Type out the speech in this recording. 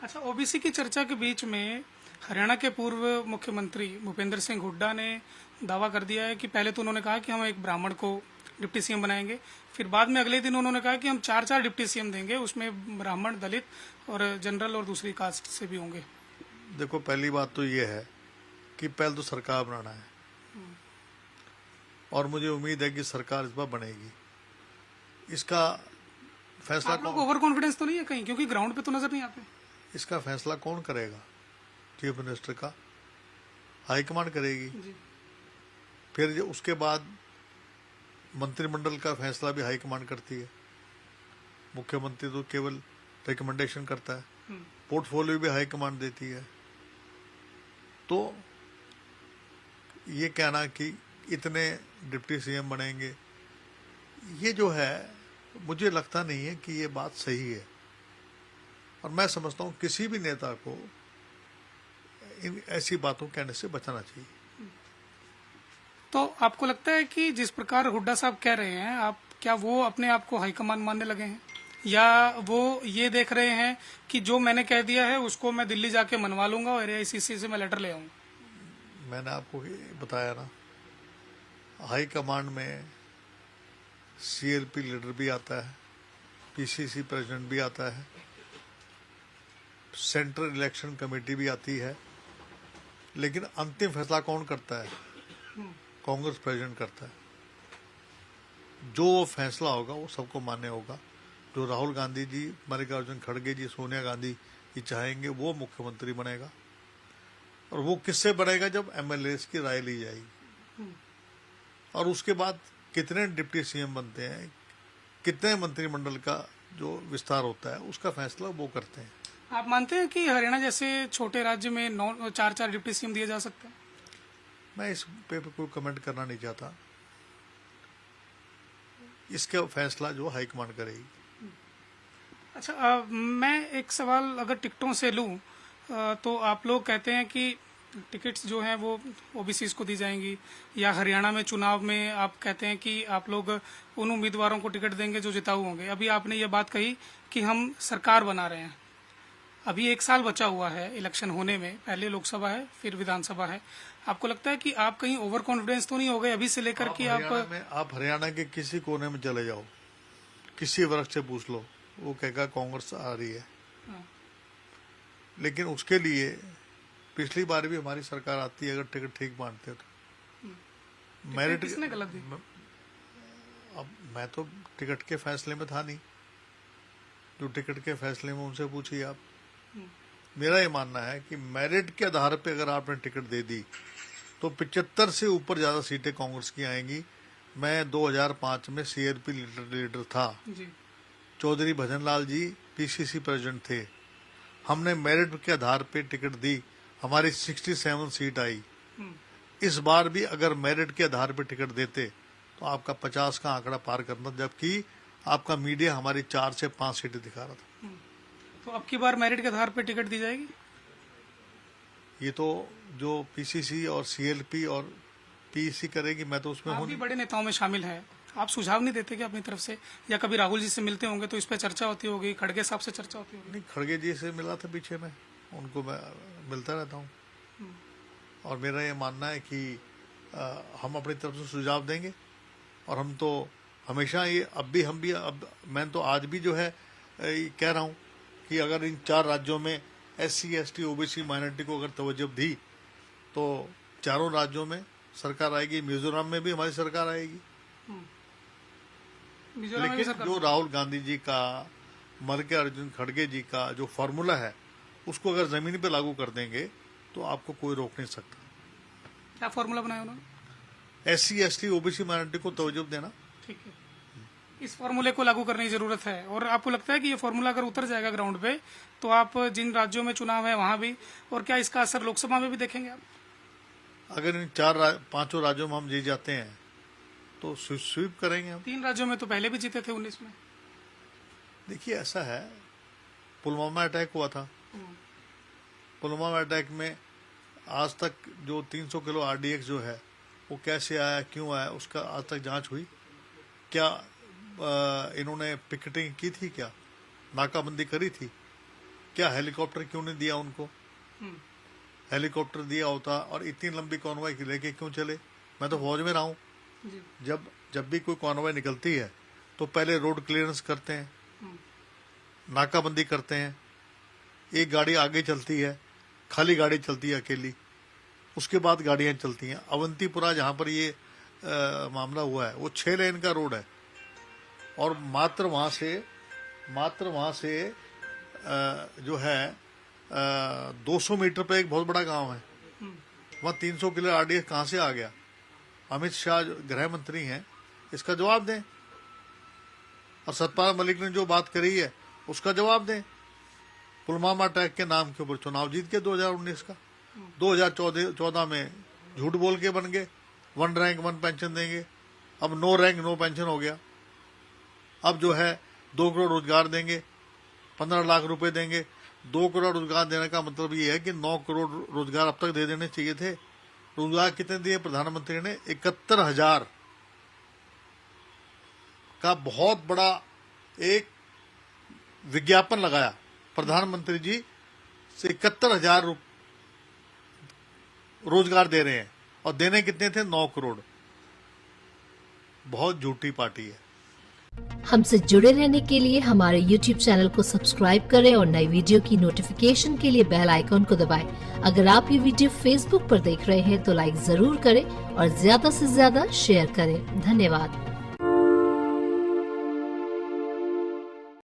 अच्छा, ओबीसी की चर्चा के बीच में हरियाणा के पूर्व मुख्यमंत्री भूपेंद्र सिंह हुड्डा ने दावा कर दिया है कि पहले तो उन्होंने कहा कि हम एक ब्राह्मण को डिप्टी सीएम बनाएंगे, फिर बाद में अगले दिन उन्होंने कहा कि हम चार चार डिप्टी सीएम देंगे, उसमें ब्राह्मण, दलित और जनरल और दूसरी कास्ट से भी होंगे। देखो, पहली बात तो ये है कि पहले तो सरकार बनाना है और मुझे उम्मीद है कि सरकार इस बार बनेगी। इसका फैसला आप लोग ओवर कॉन्फिडेंस तो नहीं है कहीं, क्योंकि ग्राउंड पे तो नजर नहीं आते। इसका फैसला कौन करेगा? चीफ मिनिस्टर का हाईकमांड करेगी। फिर उसके बाद मंत्रिमंडल का फैसला भी हाईकमांड करती है। मुख्यमंत्री तो केवल रिकमेंडेशन करता है, पोर्टफोलियो भी हाईकमांड देती है। तो ये कहना कि इतने डिप्टी सीएम बनेंगे, ये जो है मुझे लगता नहीं है कि ये बात सही है। और मैं समझता हूँ किसी भी नेता को इन ऐसी बातों कहने से बचना चाहिए। तो आपको लगता है कि जिस प्रकार हुड्डा साहब कह रहे हैं, आप क्या वो अपने आप को हाईकमान मानने लगे हैं, या वो ये देख रहे हैं कि जो मैंने कह दिया है उसको मैं दिल्ली जाके मनवा लूंगा और एआईसीसी से मैं लेटर ले आऊंगा? मैंने आपको बताया ना, हाई कमांड में सीएलपी लीडर भी आता है, पीसीसी प्रेसिडेंट भी आता है, सेंट्रल इलेक्शन कमेटी भी आती है, लेकिन अंतिम फैसला कौन करता है? कांग्रेस प्रेसिडेंट करता है। जो फैसला होगा वो सबको मान्य होगा। जो राहुल गांधी जी, मल्लिकार्जुन खड़गे जी, सोनिया गांधी जी चाहेंगे वो मुख्यमंत्री बनेगा। और वो किससे बनेगा? जब एमएलए की राय ली जाएगी। और उसके बाद कितने डिप्टी सीएम बनते हैं, कितने मंत्रिमंडल का जो विस्तार होता है, उसका फैसला वो करते हैं। आप मानते हैं कि हरियाणा जैसे छोटे राज्य में चार चार डिप्टी सीएम दिए जा सकते हैं? मैं इस पे कोई कमेंट करना नहीं चाहता। इसका फैसला जो हाईकमांड करेगी। अच्छा, मैं एक सवाल अगर टिकटों से लूं, तो आप लोग कहते हैं कि टिकट्स जो हैं वो ओबीसी को दी जाएंगी, या हरियाणा में चुनाव में आप कहते हैं कि आप लोग उन उम्मीदवारों को टिकट देंगे जो जिताऊ होंगे। अभी आपने ये बात कही कि हम सरकार बना रहे हैं, अभी 1 साल बचा हुआ है इलेक्शन होने में, पहले लोकसभा है फिर विधानसभा है। आपको लगता है कि आप कहीं ओवर कॉन्फिडेंस तो नहीं हो गए अभी से लेकर कि आप हरियाणा के किसी कोने में चले जाओ, किसी वर्ग से पूछ लो, वो कहेगा कांग्रेस आ रही है। लेकिन उसके लिए पिछली बार भी हमारी सरकार आती है, अगर टिकट ठीक बांटते तो। मेरिट किसने गलत दी? अब मैं तो टिकट के फैसले में था नहीं, जो टिकट के फैसले में उनसे पूछिए आप। मेरा ये मानना है कि मेरिट के आधार पे अगर आपने टिकट दे दी तो 75 से ऊपर ज्यादा सीटें कांग्रेस की आएंगी। मैं 2005 में सीएलपी लीडर था जी। चौधरी भजनलाल जी पीसीसी प्रेसिडेंट थे। हमने मेरिट के आधार पे टिकट दी, हमारी 67 सीट आई। इस बार भी अगर मेरिट के आधार पे टिकट देते तो आपका 50 का आंकड़ा पार करना, जबकि आपका मीडिया हमारी 4 से 5 सीटें दिखा रहा था। तो अब की बार मेरिट के आधार पे टिकट दी जाएगी? ये तो जो पीसीसी और सीएलपी और पीसी करेगी, मैं तो उसमें आप भी बड़े नेताओं में शामिल हैं, आप सुझाव नहीं देते क्या अपनी तरफ से? या कभी राहुल जी से मिलते होंगे तो इस पे चर्चा होती होगी, खड़गे साहब से चर्चा होती होगी? नहीं, खड़गे जी से मिला था पीछे में, उनको मैं मिलता रहता हूँ। और मेरा ये मानना है कि हम अपनी तरफ से सुझाव देंगे। और हम तो हमेशा ये अब मैं तो आज भी जो है कह रहा हूँ कि अगर इन 4 राज्यों में एससी, एसटी, ओबीसी, माइनॉरिटी को अगर तवज्जो दी तो चारों राज्यों में सरकार आएगी। मिजोरम में भी हमारी सरकार आएगी। लेकिन जो राहुल गांधी जी का, मल्लिकार्जुन खड़गे जी का जो फॉर्मूला है, उसको अगर जमीन पे लागू कर देंगे तो आपको कोई रोक नहीं सकता। क्या फॉर्मूला बनाया उन्होंने? एससी, एसटी, ओबीसी, माइनॉरिटी को तवज्जो देना। ठीक है, इस फॉर्मूले को लागू करने की जरूरत है। और आपको लगता है कि ये फॉर्मूला अगर उतर जाएगा ग्राउंड पे तो आप जिन राज्यों में चुनाव है वहां भी, और क्या इसका असर लोकसभा में भी देखेंगे आप? अगर इन 5 राज्यों में हम जीत जाते हैं तो स्वीप करेंगे हम। 3 राज्यों में तो पहले भी जीते थे 19 में। देखिए, ऐसा है, पुलवामा अटैक हुआ था। पुलवामा अटैक में आज तक जो 300 किलो आरडीएक्स जो है वो कैसे आया, क्यों आया, उसका आज तक जांच हुई क्या? इन्होंने पिकेटिंग की थी क्या? नाकाबंदी करी थी? क्या हेलीकॉप्टर क्यों नहीं दिया उनको? हेलीकॉप्टर दिया होता और इतनी लंबी कॉन्वॉय लेके क्यों चले? मैं तो फौज में रहा हूँ। जब भी कोई कॉन्वॉय निकलती है तो पहले रोड क्लियरेंस करते हैं, नाकाबंदी करते हैं, एक गाड़ी आगे चलती है, खाली गाड़ी चलती है अकेली, उसके बाद गाड़ियां चलती हैं। अवंतीपुरा जहां पर ये मामला हुआ है वो 6 लेन का रोड है और मात्र वहां से जो है 200 मीटर पे एक बहुत बड़ा गांव है, वहां 300 किलो आरडीएक्स कहां से आ गया? अमित शाह गृह मंत्री हैं, इसका जवाब दें। और सतपाल मलिक ने जो बात करी है उसका जवाब दें। पुलवामा अटैक के नाम के ऊपर चुनाव जीत के 2019 का, 2014 में झूठ बोल के बन गए 1 रैंक 1 पेंशन देंगे, अब नो रैंक नो पेंशन हो गया। अब जो है 2 करोड़ रोजगार देंगे, 15 लाख रुपए देंगे। 2 करोड़ रोजगार देने का मतलब ये है कि 9 करोड़ रोजगार अब तक दे देने चाहिए थे। रोजगार कितने दिए प्रधानमंत्री ने? 71,000 का बहुत बड़ा एक विज्ञापन लगाया। प्रधानमंत्री जी से 71,000 रोजगार दे रहे हैं और देने कितने थे? 9 करोड़। बहुत झूठी पार्टी है। हमसे जुड़े रहने के लिए हमारे YouTube चैनल को सब्सक्राइब करें और नई वीडियो की नोटिफिकेशन के लिए बेल आइकॉन को दबाएं। अगर आप ये वीडियो Facebook पर देख रहे हैं तो लाइक जरूर करें और ज्यादा से ज्यादा शेयर करें। धन्यवाद।